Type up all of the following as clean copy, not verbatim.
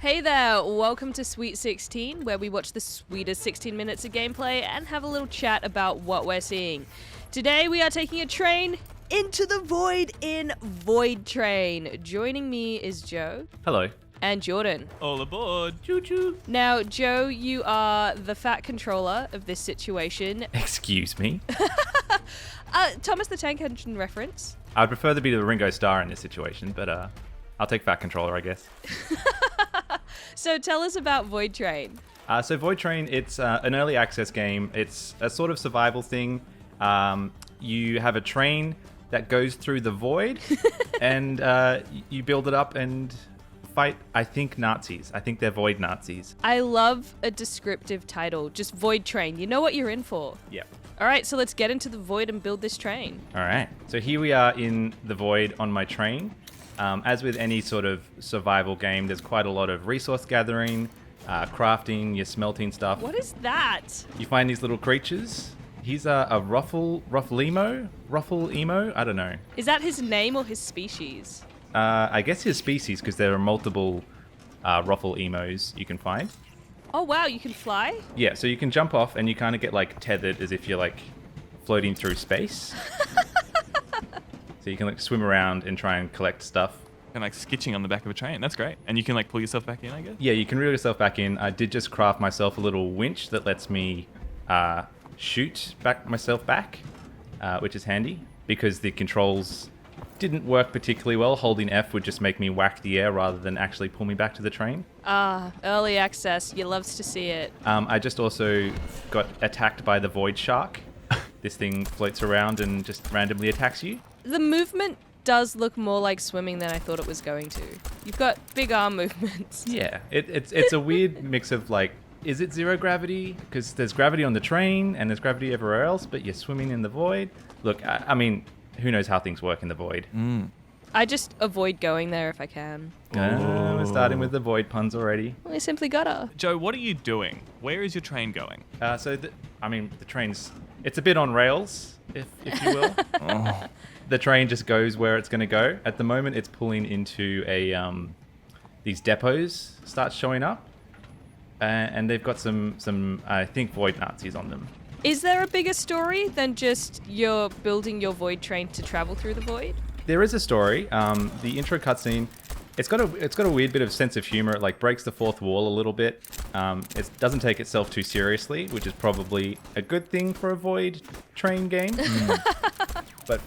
Hey there, welcome to Sweet 16, where we watch the sweetest 16 minutes of gameplay and have a little chat about what we're seeing. Today we are taking a train into the void in Voidtrain. Joining me is Joe. Hello. And Jordan. All aboard. Choo-choo. Now, Joe, you are the fat controller of this situation. Excuse me. Thomas the Tank Engine reference. I'd prefer to be the Ringo Starr in this situation, but I'll take Fat Controller, I guess. So tell us about Voidtrain. So Voidtrain, it's an early access game. It's a sort of survival thing. You have a train that goes through the void, and you build it up and fight, I think, Nazis. I think they're void Nazis. I love a descriptive title, just Voidtrain. You know what you're in for. Yep. All right, so let's get into the void and build this train. All right. So here we are in the void on my train. As with any sort of survival game, there's quite a lot of resource gathering, crafting, you're smelting stuff. What is that? You find these little creatures. He's a ruffle emo? I don't know. Is that his name or his species? I guess his species, because there are multiple ruffle emos you can find. Oh wow, you can fly? Yeah, so you can jump off and you kind of get like tethered as if you're like floating through space. So you can like swim around and try and collect stuff. And like skitching on the back of a train. That's great. And you can like pull yourself back in, I guess? Yeah, you can reel yourself back in. I did just craft myself a little winch that lets me shoot myself back, which is handy because the controls didn't work particularly well. Holding F would just make me whack the air rather than actually pull me back to the train. Early access. You loves to see it. I just also got attacked by the void shark. This thing floats around and just randomly attacks you. The movement does look more like swimming than I thought it was going to. You've got big arm movements. Yeah, it's a weird mix of like, is it zero gravity? Because there's gravity on the train and there's gravity everywhere else, but you're swimming in the void. Look, I mean, who knows how things work in the void? I just avoid going there if I can. We're starting with the void puns already. Well, I simply gotta. Joe, what are you doing? Where is your train going? The train's, it's a bit on rails, if you will. The train just goes where it's going to go. At the moment, it's pulling into these depots start showing up. And they've got some I think, void Nazis on them. Is there a bigger story than just you're building your void train to travel through the void? There is a story. The intro cutscene, it's got a weird bit of sense of humor. It like breaks the fourth wall a little bit. It doesn't take itself too seriously, which is probably a good thing for a void train game. But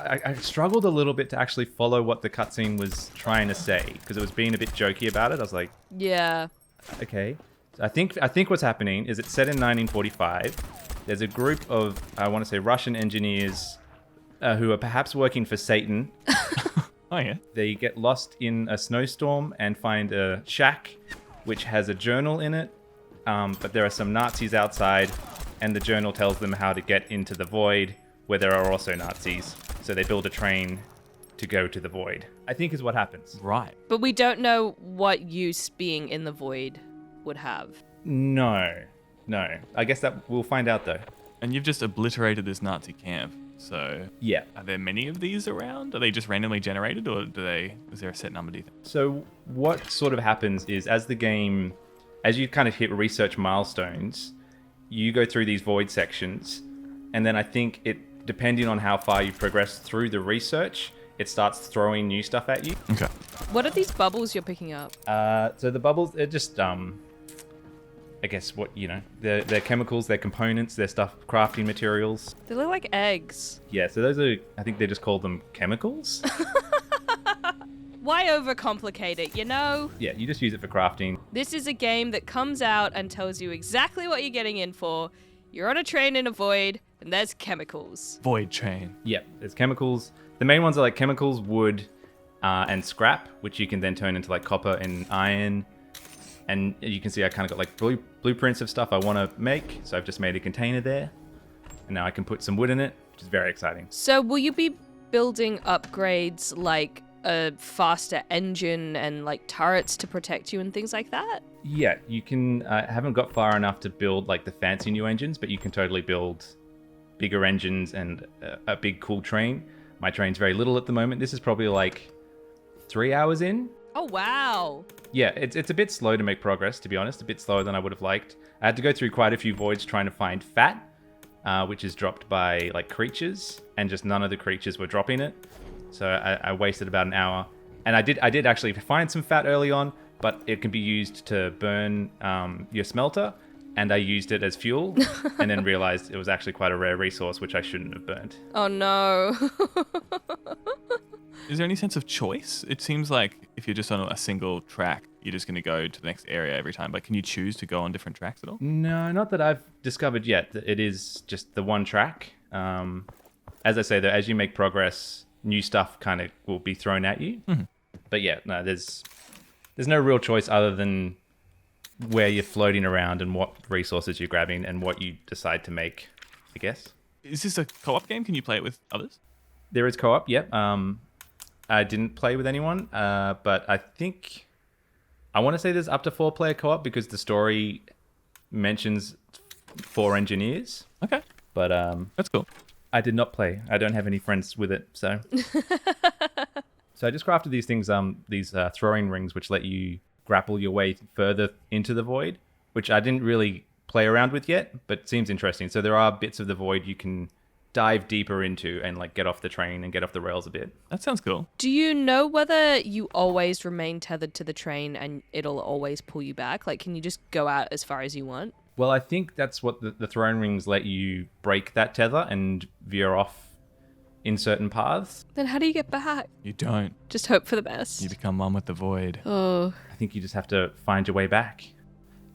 I struggled a little bit to actually follow what the cutscene was trying to say because it was being a bit jokey about it. I was like, Yeah. okay. So I think what's happening is it's set in 1945. There's a group of, I want to say, Russian engineers who are perhaps working for Satan. Oh, yeah. They get lost in a snowstorm and find a shack which has a journal in it. But there are some Nazis outside, and the journal tells them how to get into the void, where there are also Nazis. So they build a train to go to the void, I think is what happens. Right. But we don't know what use being in the void would have. No. I guess that we'll find out, though. And you've just obliterated this Nazi camp. So Yeah. are there many of these around? Are they just randomly generated or is there a set number, do you think? So what sort of happens is as you kind of hit research milestones, you go through these void sections, and then I think depending on how far you progress through the research, it starts throwing new stuff at you. Okay. What are these bubbles you're picking up? So the bubbles, they're just, I guess they're chemicals, they're components, they're crafting materials. They look like eggs. Yeah, so those are, I think they just call them chemicals. Why overcomplicate it, you know? Yeah, you just use it for crafting. This is a game that comes out and tells you exactly what you're getting in for. You're on a train in a void, and there's chemicals. Void train. Yeah, there's chemicals. The main ones are like chemicals, wood, and scrap, which you can then turn into like copper and iron. And you can see I kind of got like blueprints of stuff I want to make. So I've just made a container there. And now I can put some wood in it, which is very exciting. So will you be building upgrades like a faster engine and like turrets to protect you and things like that? Yeah, you can, I haven't got far enough to build like the fancy new engines, but you can totally build bigger engines and a big cool train. My train's very little at the moment. This is probably like 3 hours in. Oh, wow. Yeah, it's a bit slow to make progress, to be honest. A bit slower than I would have liked. I had to go through quite a few voids trying to find fat, which is dropped by like creatures, and just none of the creatures were dropping it. So I wasted about an hour. And I did actually find some fat early on, but it can be used to burn your smelter, and I used it as fuel, and then realized it was actually quite a rare resource, which I shouldn't have burnt. Oh, no. Is there any sense of choice? It seems like if you're just on a single track, you're just going to go to the next area every time. But can you choose to go on different tracks at all? No, not that I've discovered yet. It is just the one track. As I say, though, as you make progress, new stuff kind of will be thrown at you. Mm-hmm. But yeah, no, there's no real choice other than where you're floating around and what resources you're grabbing and what you decide to make, I guess. Is this a co-op game? Can you play it with others? There is co-op, yep. I didn't play with anyone, but I want to say there's up to 4-player co-op because the story mentions 4 engineers. Okay. But that's cool. I did not play. I don't have any friends with it, so. So I just crafted these things, these throwing rings, which let you grapple your way further into the void, which I didn't really play around with yet, but seems interesting. So there are bits of the void you can dive deeper into and like get off the train and get off the rails a bit. That sounds cool. Do you know whether you always remain tethered to the train and it'll always pull you back? Like, can you just go out as far as you want? Well, I think that's what the throwing rings let you break that tether and veer off in certain paths. Then how do you get back? You don't. Just hope for the best. You become one with the void. Oh. I think you just have to find your way back.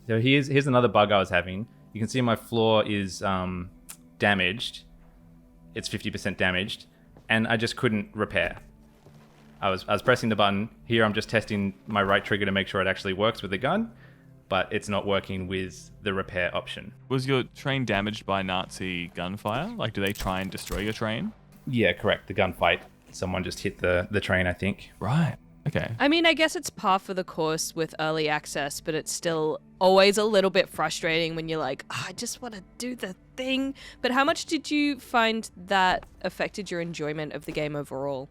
So here's another bug I was having. You can see my floor is damaged. It's 50% damaged, and I just couldn't repair. I was pressing the button. Here I'm just testing my right trigger to make sure it actually works with the gun, but it's not working with the repair option. Was your train damaged by Nazi gunfire? Like, do they try and destroy your train? Yeah, correct. The gunfight. Someone just hit the train, I think. Right. Okay. I mean, I guess it's par for the course with early access, but it's still always a little bit frustrating when you're like, oh, I just want to do the thing. But how much did you find that affected your enjoyment of the game overall?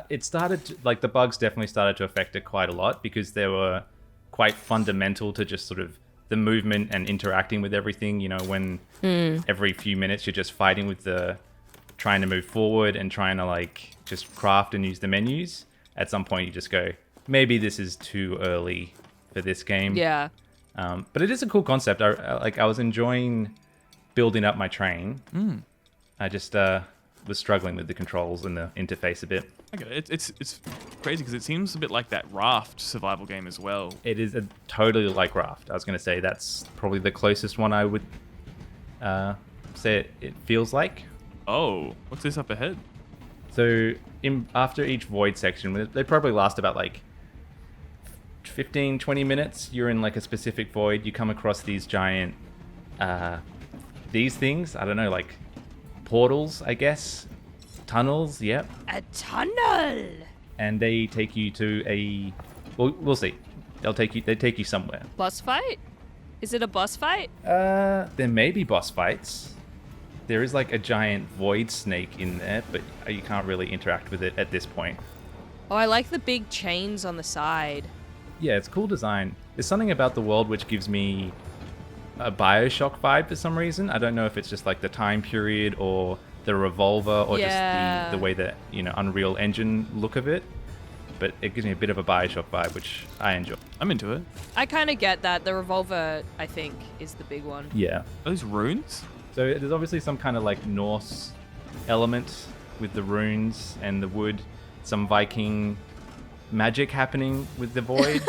It started like the bugs definitely started to affect it quite a lot because they were quite fundamental to just sort of the movement and interacting with everything. You know, when every few minutes you're just fighting with trying to move forward and trying to like just craft and use the menus. At some point you just go, maybe this is too early for this game. Yeah. But it is a cool concept. I was enjoying building up my train. I just was struggling with the controls and the interface a bit. Okay, it's crazy because it seems a bit like that Raft survival game as well. It is totally like Raft. I was going to say that's probably the closest one I would say it feels like. Oh, what's this up ahead? So after each void section, they probably last about like 15, 20 minutes. You're in like a specific void. You come across these giant, these things. I don't know, like portals, I guess. Tunnels, yep. A tunnel! And they take you to we'll see. They take you somewhere. Boss fight? Is it a boss fight? There may be boss fights. There is like a giant void snake in there, but you can't really interact with it at this point. Oh, I like the big chains on the side. Yeah, it's cool design. There's something about the world which gives me a BioShock vibe for some reason. I don't know if it's just like the time period or the revolver or just the way that, Unreal Engine look of it. But it gives me a bit of a BioShock vibe, which I enjoy. I'm into it. I kind of get that. The revolver, I think, is the big one. Yeah. Are those runes? So there's obviously some kind of like Norse element with the runes and the wood. Some Viking magic happening with the void.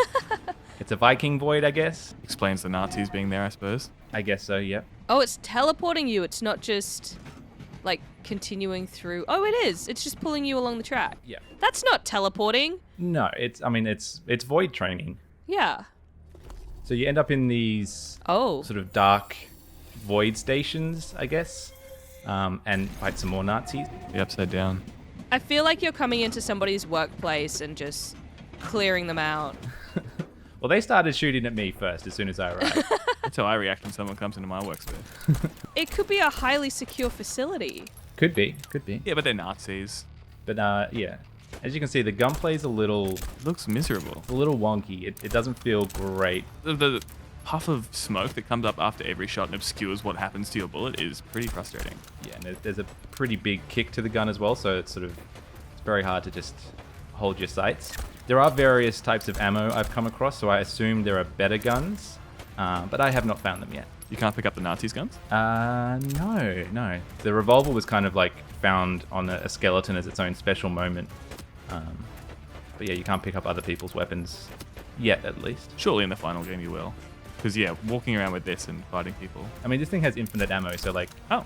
It's a Viking void, I guess. Explains the Nazis being there, I suppose. I guess so, yep. Oh, it's teleporting you. It's not just like continuing through. Oh, it is. It's just pulling you along the track. Yeah. That's not teleporting. No, it's void training. Yeah. So you end up in these sort of dark void stations, I guess, and fight some more Nazis. The upside down. I feel like you're coming into somebody's workplace and just clearing them out. Well, they started shooting at me first as soon as I arrived. That's how I react when someone comes into my workspace. It could be a highly secure facility. Could be. Yeah, but they're Nazis. But yeah, As you can see, the gunplay's a little It looks miserable. wonky. It doesn't feel great. The puff of smoke that comes up after every shot and obscures what happens to your bullet is pretty frustrating. Yeah, and there's a pretty big kick to the gun as well, so it's very hard to just hold your sights. There are various types of ammo I've come across, so I assume there are better guns, but I have not found them yet. You can't pick up the Nazis' guns? No. The revolver was kind of like found on a skeleton as its own special moment. But yeah, you can't pick up other people's weapons yet, at least. Surely in the final game you will. Because, yeah, walking around with this and fighting people. I mean, this thing has infinite ammo, so like, Oh,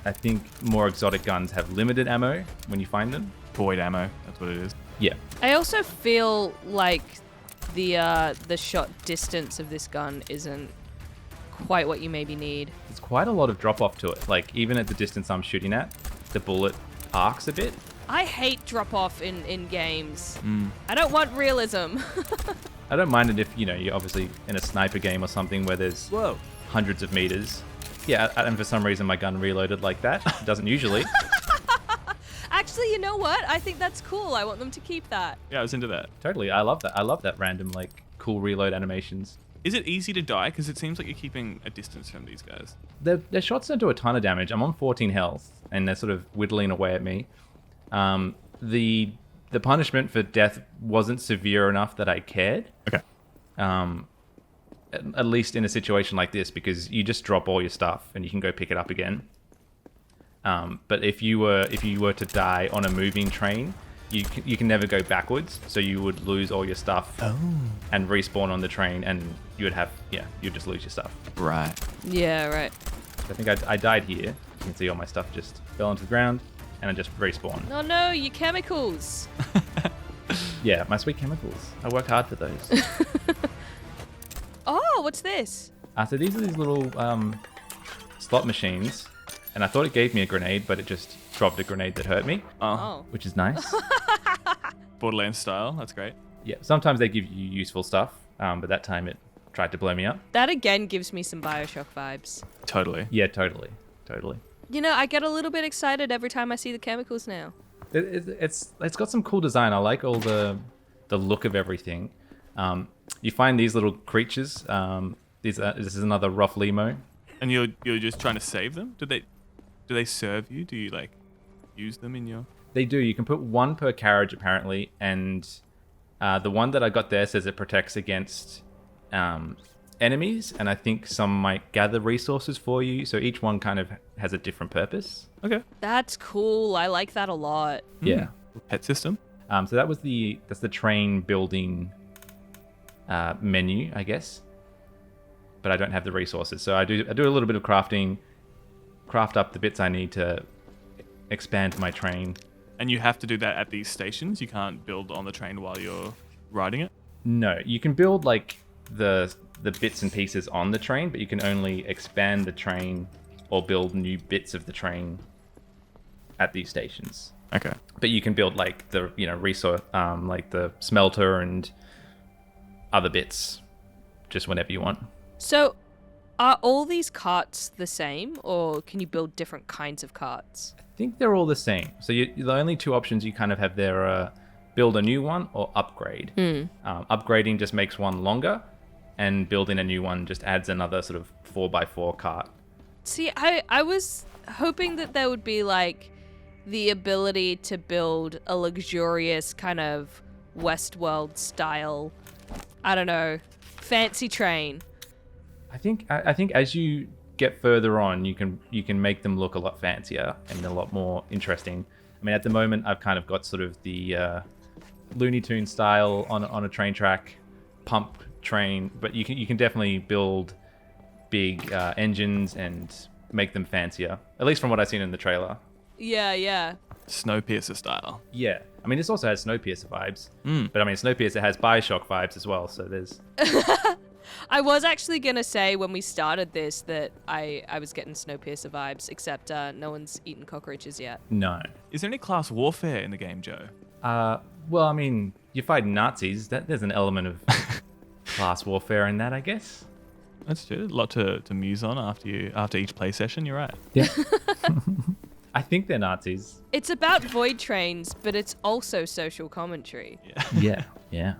I think more exotic guns have limited ammo when you find them. void ammo. That's what it is. Yeah. I also feel like the shot distance of this gun isn't quite what you maybe need. There's quite a lot of drop off to it. Like, even at the distance I'm shooting at, the bullet arcs a bit. I hate drop off in games. I don't want realism. I don't mind it if, you're obviously in a sniper game or something where there's Whoa. hundreds of meters. Yeah, and for some reason my gun reloaded like that. It doesn't usually. Actually, you know what? I think that's cool. I want them to keep that. Yeah, I was into that. Totally. I love that. I love that random, like, cool reload animations. Is it easy to die? Because it seems like you're keeping a distance from these guys. Their shots don't do a ton of damage. I'm on 14 health, and they're sort of whittling away at me. The punishment for death wasn't severe enough that I cared. Okay. At least in a situation like this, because you just drop all your stuff and you can go pick it up again. But if you were to die on a moving train, you can never go backwards, so you would lose all your stuff and respawn on the train, and you'd just lose your stuff. Right. Yeah, right. I think I died here. You can see all my stuff just fell onto the ground, and I just respawned. Oh no, your chemicals. Yeah, my sweet chemicals. I worked hard for those. Oh, what's this? So these are these little slot machines, and I thought it gave me a grenade, but it just dropped a grenade that hurt me, Oh. which is nice. Borderlands style. That's great. Yeah, sometimes they give you useful stuff, but that time it tried to blow me up. That again gives me some BioShock vibes. Totally. Yeah, totally. You know, I get a little bit excited every time I see the chemicals now. It's got some cool design. I like all the look of everything. You find these little creatures. This is another rough limo. And you're just trying to save them? Do they serve you? Do you like use them in your? They do. You can put one per carriage apparently, and the one that I got there says it protects against enemies, and I think some might gather resources for you. So each one kind of has a different purpose. Okay. That's cool. I like that a lot. Yeah. Pet system. So that's the train building menu, I guess. But I don't have the resources, so I do a little bit of crafting, craft up the bits I need to expand my train. And you have to do that at these stations. You can't build on the train while you're riding it. No, you can build like the bits and pieces on the train, but you can only expand the train or build new bits of the train at these stations. Okay. But you can build like the resource, like the smelter and other bits, just whenever you want. So, are all these carts the same, or can you build different kinds of carts? I think they're all the same. So the only two options you kind of have there are build a new one or upgrade. Upgrading just makes one longer, and building a new one just adds another sort of 4x4 cart. See, I was hoping that there would be like the ability to build a luxurious kind of Westworld style, I don't know, fancy train. I think as you get further on, you can make them look a lot fancier and a lot more interesting. I mean, at the moment, I've kind of got sort of the Looney Tunes style on a train track, pump train, but you can definitely build big engines and make them fancier. At least from what I've seen in the trailer. Yeah. Snowpiercer style. Yeah, I mean, this also has Snowpiercer vibes, but I mean, Snowpiercer has BioShock vibes as well. So there's. I was actually going to say when we started this that I was getting Snowpiercer vibes, except no one's eaten cockroaches yet. No. Is there any class warfare in the game, Joe? Well, I mean, you fight Nazis. There's an element of class warfare in that, I guess. That's true. A lot to muse on after each play session. You're right. Yeah. I think they're Nazis. It's about void trains, but it's also social commentary. Yeah.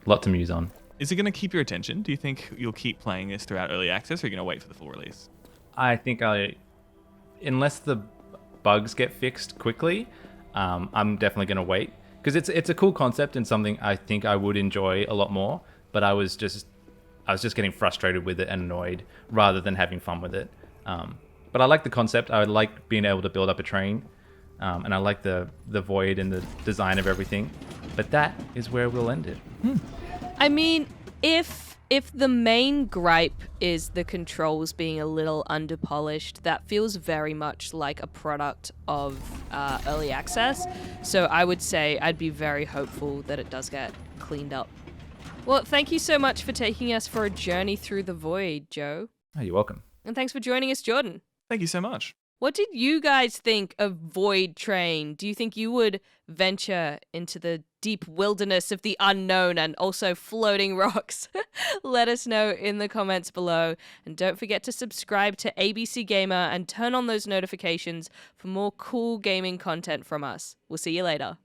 Lot to muse on. Is it going to keep your attention? Do you think you'll keep playing this throughout early access, or are you going to wait for the full release? I think unless the bugs get fixed quickly, I'm definitely going to wait. Because it's a cool concept and something I think I would enjoy a lot more. But I was just getting frustrated with it and annoyed rather than having fun with it. But I like the concept. I like being able to build up a train. And I like the void and the design of everything. But that is where we'll end it. I mean, if the main gripe is the controls being a little underpolished, that feels very much like a product of early access. So I would say I'd be very hopeful that it does get cleaned up. Well, thank you so much for taking us for a journey through the void, Joe. Oh, you're welcome. And thanks for joining us, Jordan. Thank you so much. What did you guys think of Voidtrain? Do you think you would venture into the deep wilderness of the unknown and also floating rocks? Let us know in the comments below. And don't forget to subscribe to ABC Gamer and turn on those notifications for more cool gaming content from us. We'll see you later.